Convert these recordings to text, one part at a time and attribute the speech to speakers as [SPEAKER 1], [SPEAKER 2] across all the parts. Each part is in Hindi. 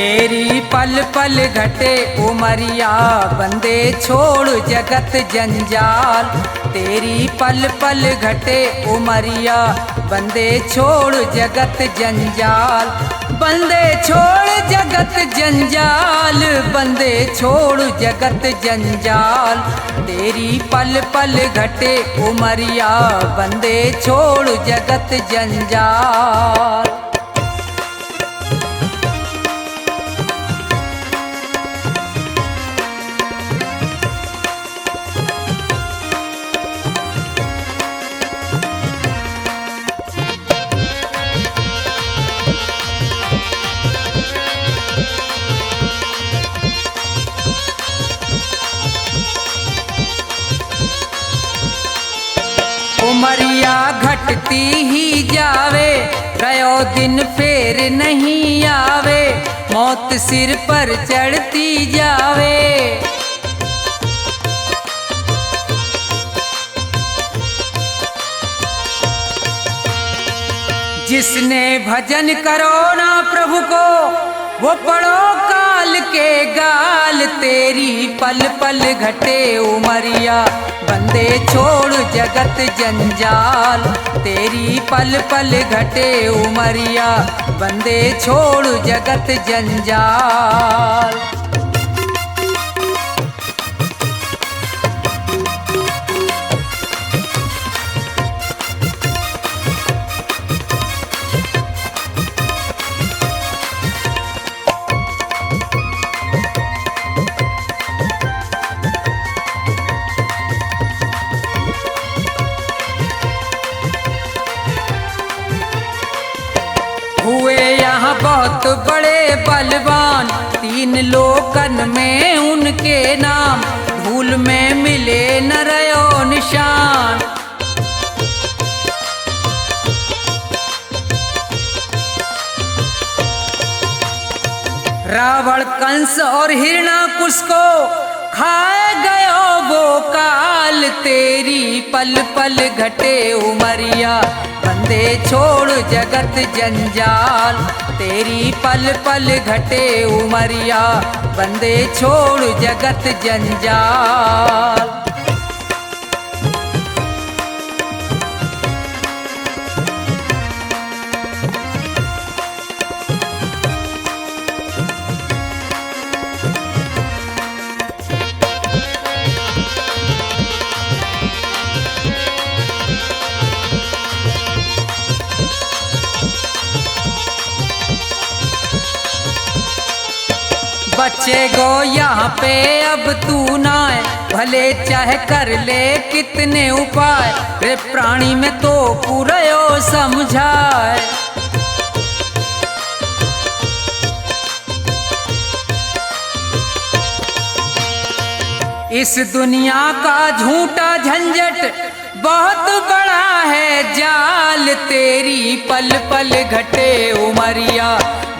[SPEAKER 1] तेरी पल पल घटे उमरिया, बंदे छोड़ जगत जंजाल। तेरी पल पल घटे उमरिया, बंदे छोड़ जगत जंजाल। बंदे छोड़ जगत जंजाल, बंदे छोड़ जगत जंजाल। तेरी पल पल घटे उमरिया, बंदे छोड़ जगत जंजाल। उमरिया घटती ही जावे, गयो दिन फेर नहीं आवे। मौत सिर पर चढ़ती जावे, जिसने भजन करो ना प्रभु को, वो पढ़ो काल के गाल। तेरी पल पल घटे उमरिया, बंदे छोड़ जगत जंजाल। तेरी पल पल घटे उमरिया, बंदे छोड़ जगत जंजाल। हुए यहाँ बहुत बड़े बलवान, तीन लोकन में उनके नाम। धूल में मिले न रयो निशान, रावण कंस और हिरणाकुश को खाए गयो वो काल। तेरी पल पल घटे उमरिया, बंदे छोड़ जगत जंजाल। तेरी पल पल घटे उमरिया, बंदे छोड़ जगत जंजाल। बच्चे गो यहाँ पे अब तू ना है, भले चाहे कर ले कितने उपाय। रे प्राणी में तो पूरयो समझाए, इस दुनिया का झूठा झंझट बहुत बड़ा है जाल। तेरी पल पल घटे उमरिया,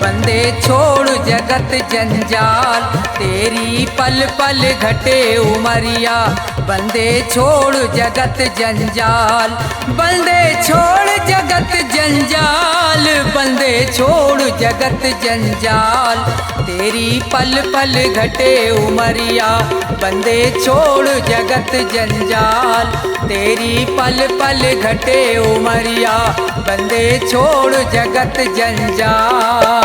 [SPEAKER 1] बंदे छोड़ जगत जंजाल। तेरी पल पल घटे उमरिया, बंदे छोड़ जगत जंजाल। बंदे छोड़ जगत जंजाल, बंदे छोड़ जगत जंजाल। तेरी पल पल घटे उमरिया, बंदे छोड़ जगत जंजाल। तेरी पल पल घटे उमरिया, बंदे छोड़ जगत जंजाल।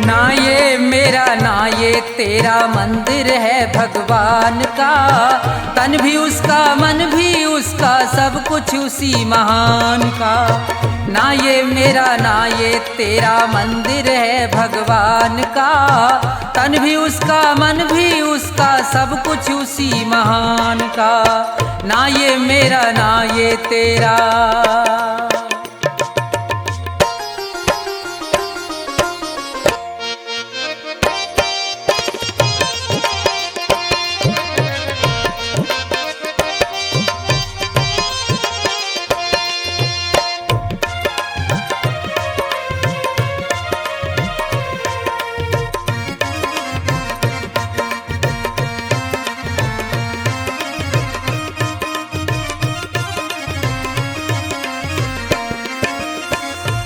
[SPEAKER 1] ना ये मेरा ना ये तेरा मंदिर है भगवान का, तन भी उसका मन भी उसका सब कुछ उसी महान का। ना ये मेरा ना ये तेरा मंदिर है भगवान का, तन भी उसका मन भी उसका सब कुछ उसी महान का। ना ये मेरा ना ये तेरा।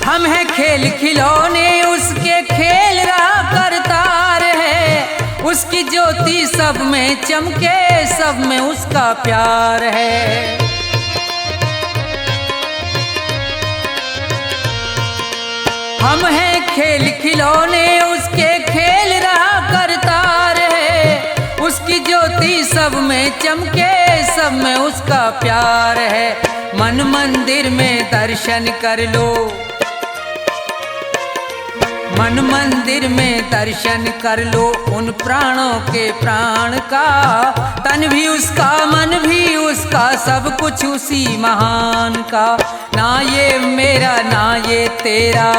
[SPEAKER 1] हम हैं खेल खिलौने उसके खेल रहा करतार है, उसकी ज्योति सब में चमके सब में उसका प्यार है। हम हैं खेल खिलौने उसके खेल रहा करतार है, उसकी ज्योति सब में चमके सब में उसका प्यार है। मन मंदिर में दर्शन कर लो, मन मंदिर में दर्शन कर लो उन प्राणों के प्राण का, तन भी उसका मन भी उसका सब कुछ उसी महान का। ना ये मेरा ना ये तेरा।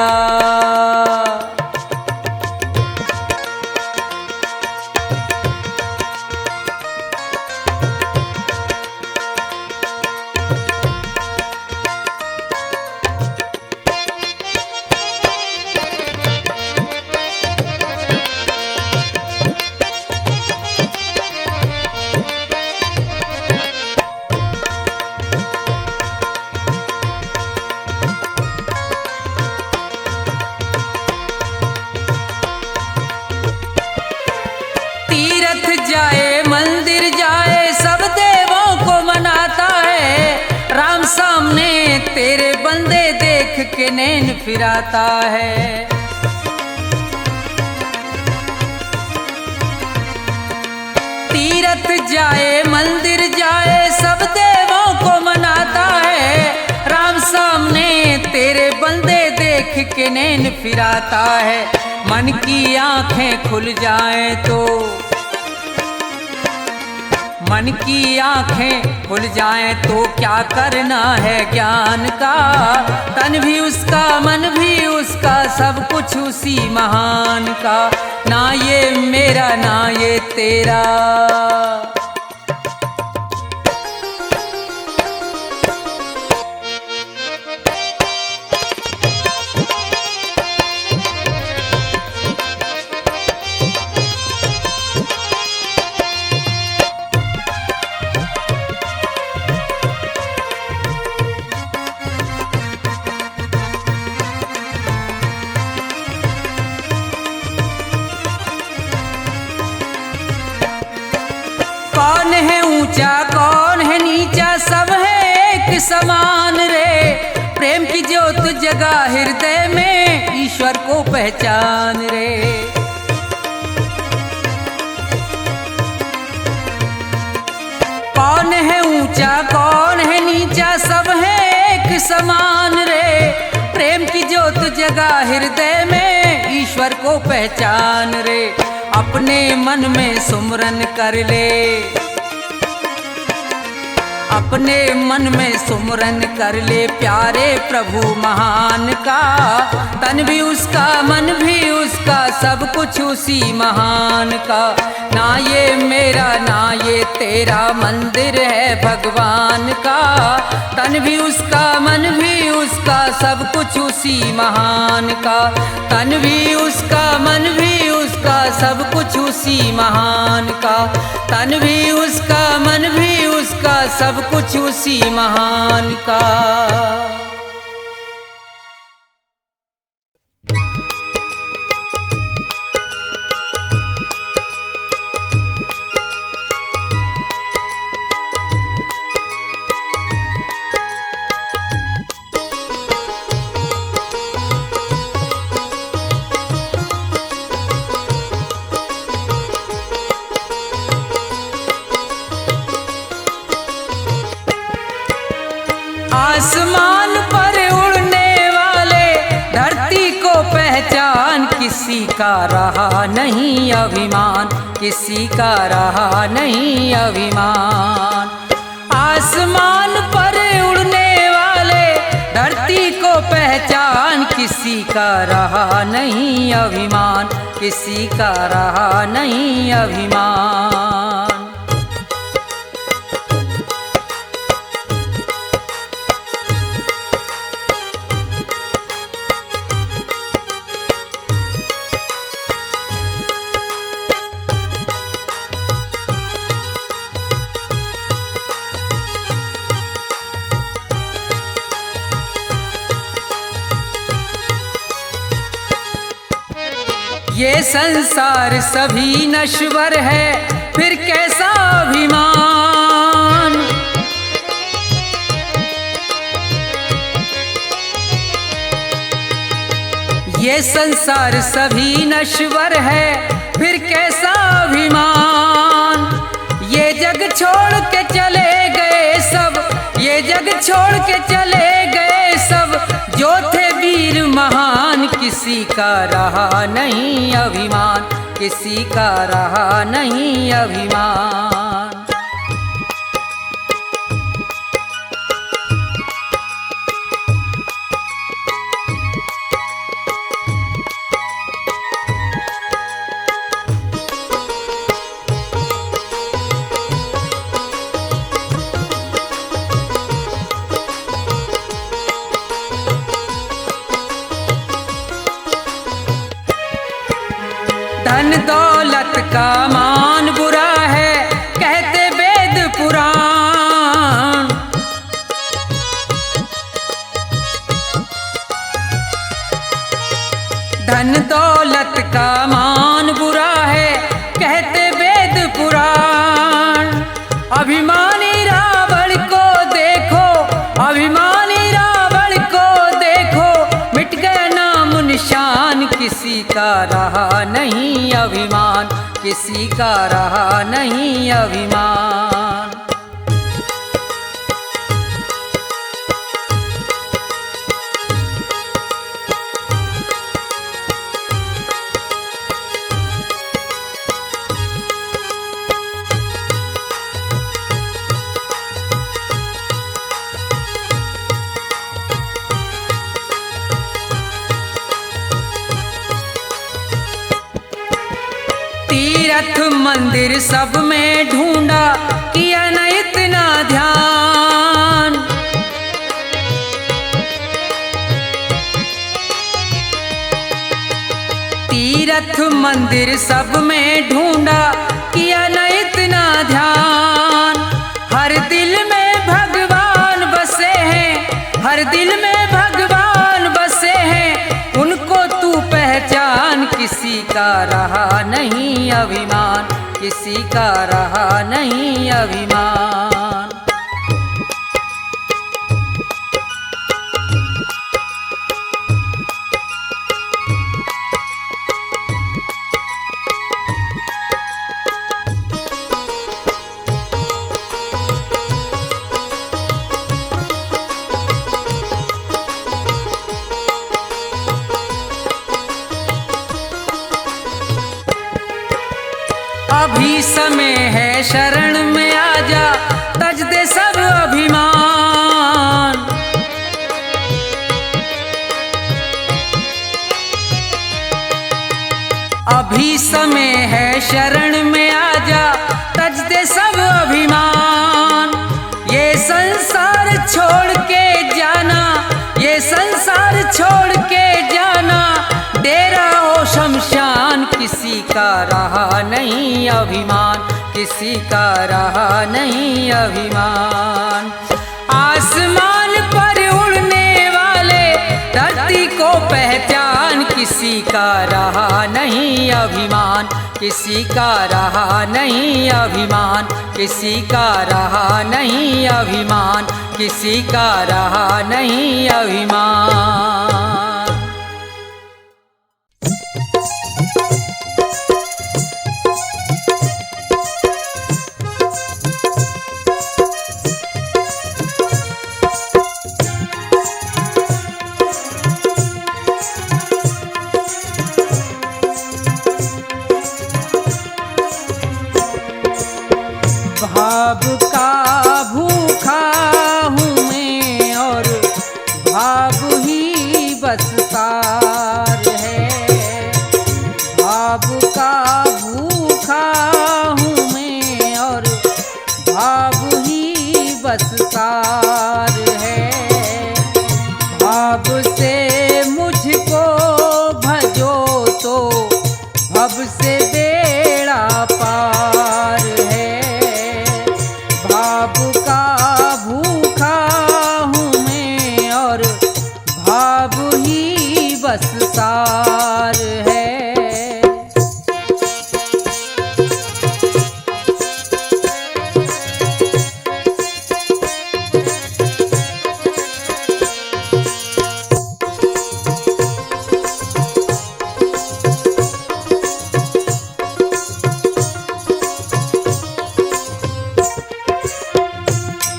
[SPEAKER 1] जाए मंदिर जाए सब देवों को मनाता है, राम सामने तेरे बंदे देख के नैन फिराता है। तीरथ जाए मंदिर जाए सब देवों को मनाता है, राम सामने तेरे बंदे देख के नैन फिराता है। मन की आंखें खुल जाएं तो, मन की आंखें खुल जाएं तो क्या करना है ज्ञान का, तन भी उसका मन भी उसका सब कुछ उसी महान का। ना ये मेरा ना ये तेरा। कौन है ऊंचा कौन है नीचा सब है एक समान रे, प्रेम की ज्योत जगा हृदय में ईश्वर को पहचान रे। कौन है ऊंचा कौन है नीचा सब है एक समान रे, प्रेम की ज्योत जगा हृदय में ईश्वर को पहचान रे। अपने मन में सुमरन कर ले, अपने मन में सुमरन कर ले प्यारे प्रभु महान का, तन भी उसका मन भी उसका सब कुछ उसी महान का। ना ये मेरा ना ये तेरा मंदिर है भगवान का, तन भी उसका मन भी उसका सब कुछ उसी महान का। तन भी उसका मन भी उसका सब कुछ उसी महान का, तन भी उसका मन भी उसका सब कुछ उसी महान का। किसी का रहा नहीं अभिमान, किसी का रहा नहीं अभिमान। आसमान पर उड़ने वाले धरती को पहचान, किसी का रहा नहीं अभिमान, किसी का रहा नहीं अभिमान। ये संसार सभी नश्वर है, फिर कैसा अभिमान। ये संसार सभी नश्वर है, फिर कैसा अभिमान। ये जग छोड़ के चले गए सब, ये जग छोड़ के चले गए सब, जो थे वीर महान, किसी का रहा नहीं अभिमान, किसी का रहा नहीं अभिमान। धन दौलत का मान बुरा है, कहते वेद पुराण। धन दौलत का मान बुरा है, कहते वेद पुराण। अभिमानी रावण को देखो, अभिमानी रावण को देखो, मिट गया नाम निशान, किसी का रहा नहीं अभिमान, किसी का रहा नहीं अभिमान। तीर्थ मंदिर सब में ढूंढा, किया न इतना ध्यान। तीर्थ मंदिर सब में ढूंढा, किया न इतना ध्यान। हर दिल में भगवान बसे हैं, हर दिल में भगवान बसे हैं, उनको तू पहचान, किसी का रहा नहीं अभिमान, किसी का रहा नहीं अभिमान। अभी समय है शरण में आजा, तज दे सब अभिमान। अभी समय है शरण में आजा, तज दे सब अभिमान। ये संसार छोड़ के जाना, ये संसार छोड़ के जाना, डेरा हो शमशान, किसी का रहा नहीं अभिमान, किसी का रहा नहीं अभिमान। आसमान पर उड़ने वाले धरती को पहचान, किसी का रहा नहीं अभिमान, किसी का रहा नहीं अभिमान, किसी का रहा नहीं अभिमान, किसी का रहा नहीं अभिमान। भजो तो भव से बेड़ा पार है। भाव का भूखा हूँ मैं और भाव ही बस सार है।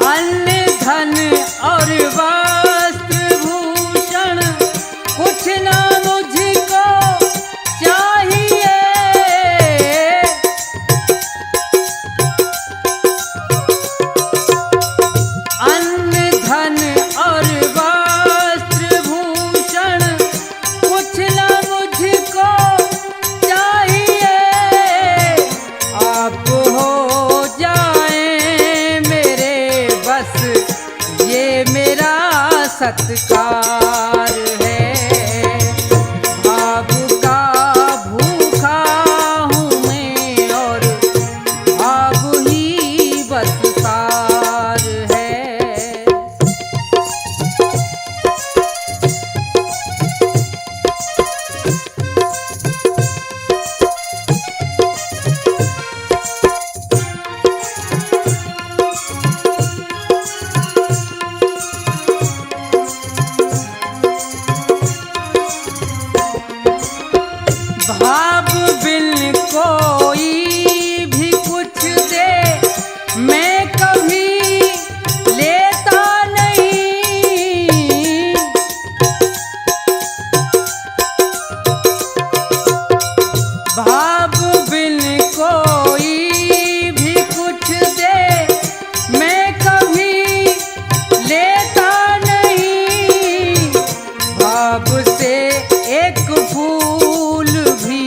[SPEAKER 1] अन्न धन और वस्त्र भूषण कुछ ना मुझको चाहिए। अन्न धन और वस्त्र भूषण कुछ ना मुझको चाहिए। आप हो जाए मेरे बस ये मेरा सत्कार है। भाव का भूखा हूँ मैं और भाव ही बस सार है। भाव बिन कोई भी कुछ दे मैं कभी लेता नहीं। भाव बिन कोई भी कुछ दे मैं कभी लेता नहीं। भाव से एक फूल भी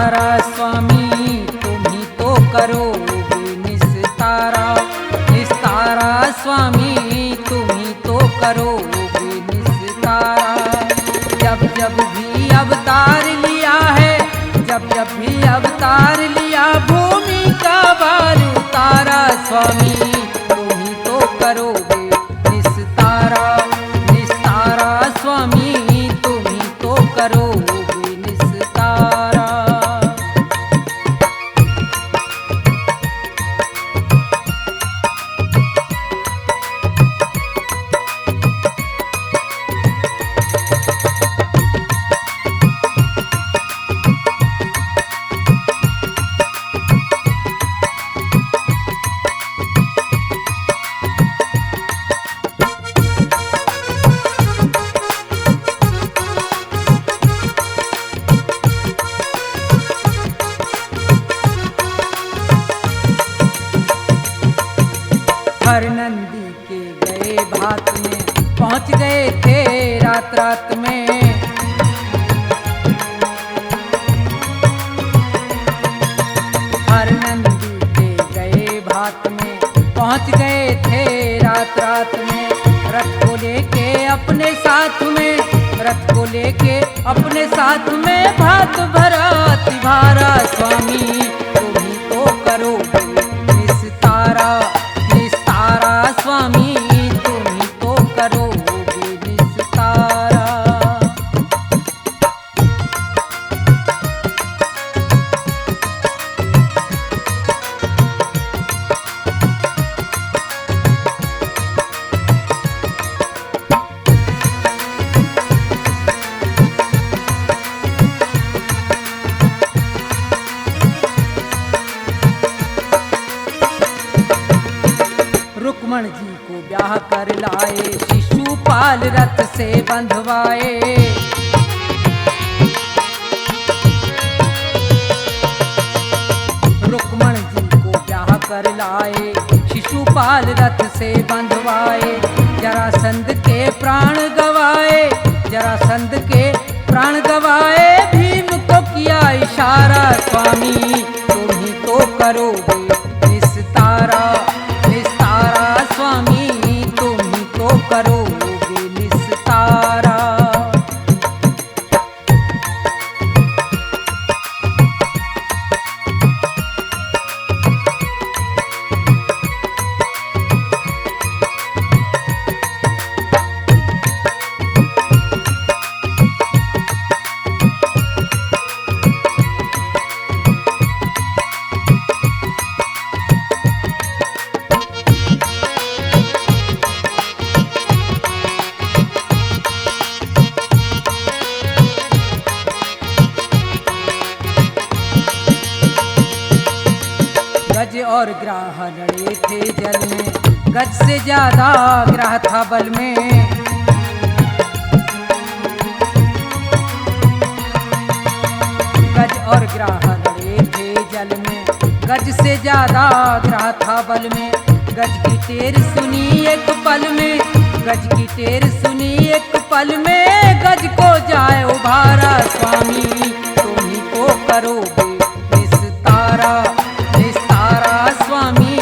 [SPEAKER 1] निस्तारा स्वामी तुम ही तो करोगे निस्तारा। निस्तारा स्वामी तुम ही तो करोगे निस्तारा। जब जब भी अवतार लिया है, जब जब भी अवतार लिया, भूमि का भार उतारा स्वामी तुम ही तो करोगे निस्तारा। निस्तारा स्वामी तुम ही तो करोगे निस्तारा। हर नंदी के गए भात में, पहुंच गए थे रात रात में। हर नंदी के गए भात में, पहुंच गए थे रात रात में। रथ को लेके अपने साथ में, रथ को लेके अपने साथ में, भात भरा तिभारा स्वामी तुम ही तो करोगे निस्तारा। निस्तारा स्वामी तुम ही तो करोगे निस्तारा। रुक्मण जी को ब्याह कर लाए, शिशुपाल रथ से बंधवाए। रुक्मण जी को ब्याह कर लाए, शिशुपाल रथ से बंधवाए। जरासंध के प्राण गवाए, जरासंध के प्राण गवाए। भीम को किया इशारा स्वामी तुम ही तो करोगे निस्तारा। निस्तारा स्वामी तुम ही तो करोगे निस्तारा। गज और ग्राह लड़े थे जल में, गज से ज्यादा ग्राह था बल में। गज और ग्राह लड़े थे जल में, गज से ज्यादा ग्राह था बल में। गज की टेर सुनी एक पल में, गज की टेर सुनी एक पल में। गज को जाए उभारा स्वामी तुम ही तो करोगे निस्तारा। निस्तारा स्वामी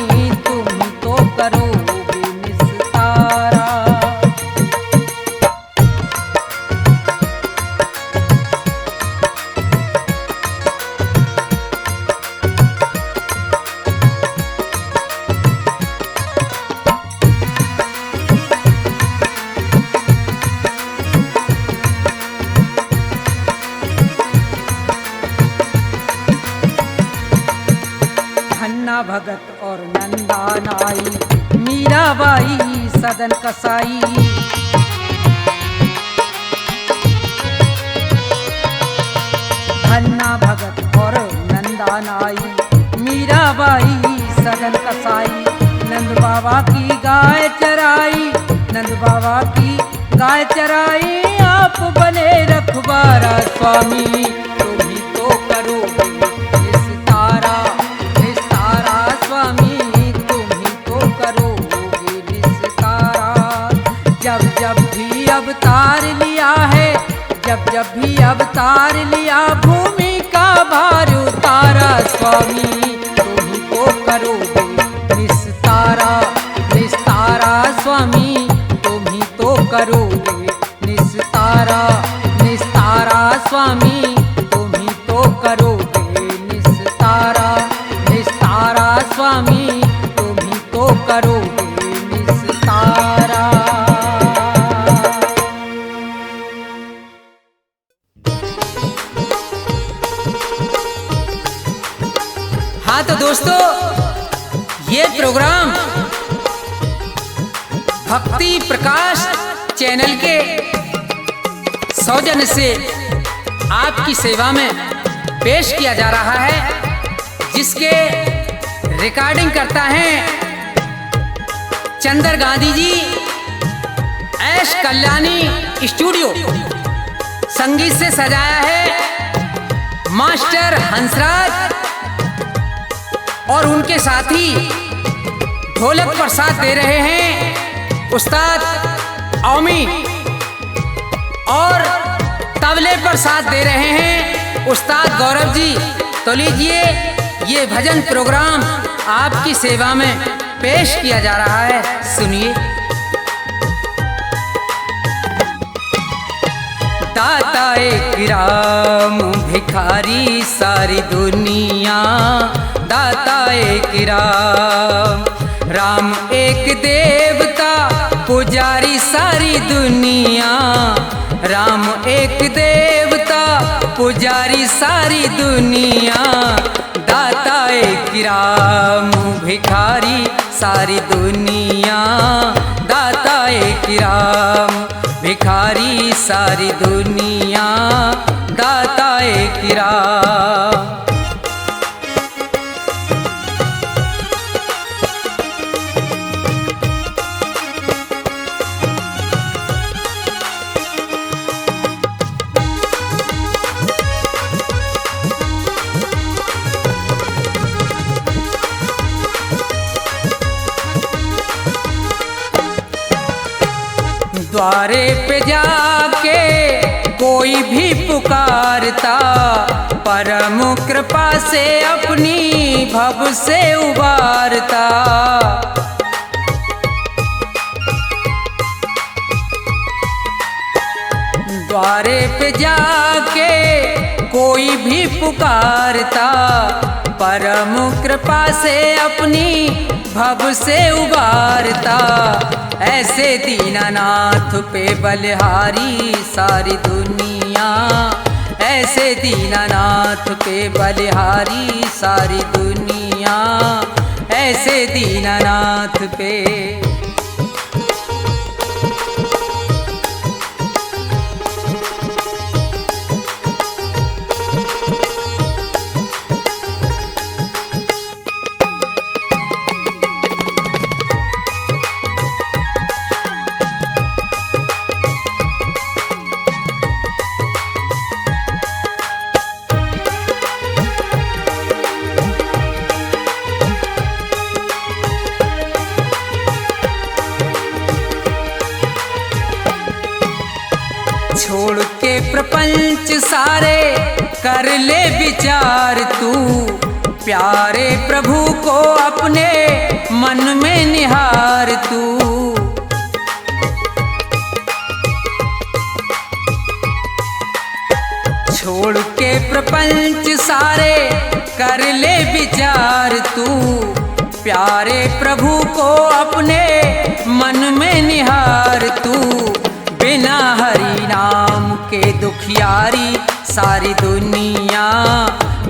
[SPEAKER 1] तुम ही तो करोगे निस्तारा। धन्ना भगत और नंदा नाई, मीराबाई सदन कसाई। धन्ना भगत और नंदा नाई, मीराबाई सदन कसाई। नंद बाबा की गाय चराई, नंद बाबा की गाय चराई। आप बने रखवारा स्वामी तुम ही तो करोगे निस्तारा। निस्तारा स्वामी तुम ही तो करोगे निस्तारा। जब जब भी अवतार लिया है, जब जब भी अवतार लिया, भूमि का भार उतारा स्वामी, तुम ही तो करोगे निस्तारा। निस्तारा स्वामी, तुम ही तो करोगे निस्तारा। निस्तारा स्वामी, तुम ही तो करोगे निस्तारा। निस्तारा स्वामी, तुम ही तो करोगे निस्तारा। हाँ तो दोस्तों, ये प्रोग्राम भक्ति प्रकाश चैनल के सौजन्य से आपकी सेवा में पेश किया जा रहा है, जिसके रिकॉर्डिंग करता है चंदर गांधी जी, ऐश कल्याणी स्टूडियो। संगीत से सजाया है मास्टर हंसराज और उनके साथी ढोलक पर साथ दे रहे हैं उस्ताद ओमी, और तबले पर साथ दे रहे हैं उस्ताद गौरव जी। तो लीजिए, ये भजन प्रोग्राम आपकी सेवा में पेश किया जा रहा है, सुनिए। दाता एक राम भिखारी सारी दुनिया, दाता एक राम। राम एक देवता पुजारी सारी दुनिया, राम एक देवता पुजारी सारी दुनिया। दाता एक राम भिखारी सारी दुनिया, दाता एक राम भिखारी सारी दुनिया, दाता एक राम। द्वारे पे जाके कोई भी पुकारता, परम कृपा से अपनी भव से उबारता। द्वारे पे जाके कोई भी पुकारता, परम कृपा से अपनी भव से उबारता। ऐसे दीनानाथ पे बलिहारी सारी दुनिया, ऐसे दीनानाथ पे बलिहारी सारी दुनिया, ऐसे दीनानाथ पे। छोड़ के प्रपंच सारे कर ले विचार तू, प्यारे प्रभु को अपने मन में निहार तू। छोड़ के प्रपंच सारे कर ले विचार तू, प्यारे प्रभु को अपने मन में निहार तू। बिना हरि नाम के दुखियारी सारी दुनिया,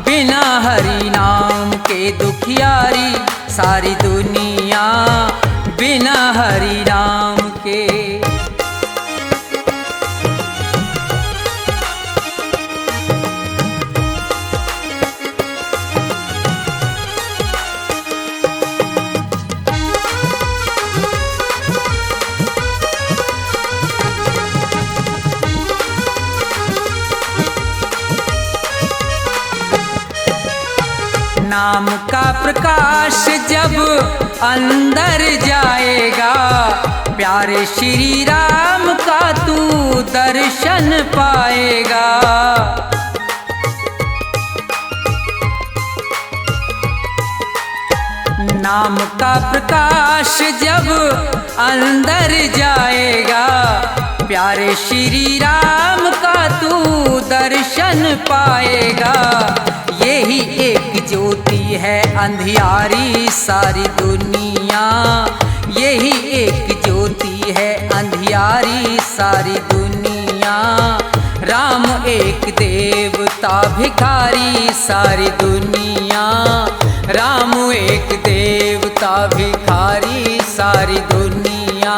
[SPEAKER 1] बिना हरि नाम के दुखियारी सारी दुनिया, बिना हरि नाम के। नाम का प्रकाश जब अंदर जाएगा, प्यारे श्री राम का तू दर्शन पाएगा। नाम का प्रकाश जब अंदर जाएगा, प्यारे श्री राम का तू दर्शन पाएगा। यही एक ज्योति है अंधियारी सारी दुनिया, यही एक ज्योति है अंधियारी सारी दुनिया। राम एक देवता भिखारी सारी दुनिया, राम एक देवता भिखारी सारी दुनिया,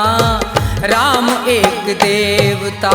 [SPEAKER 1] राम एक देवता।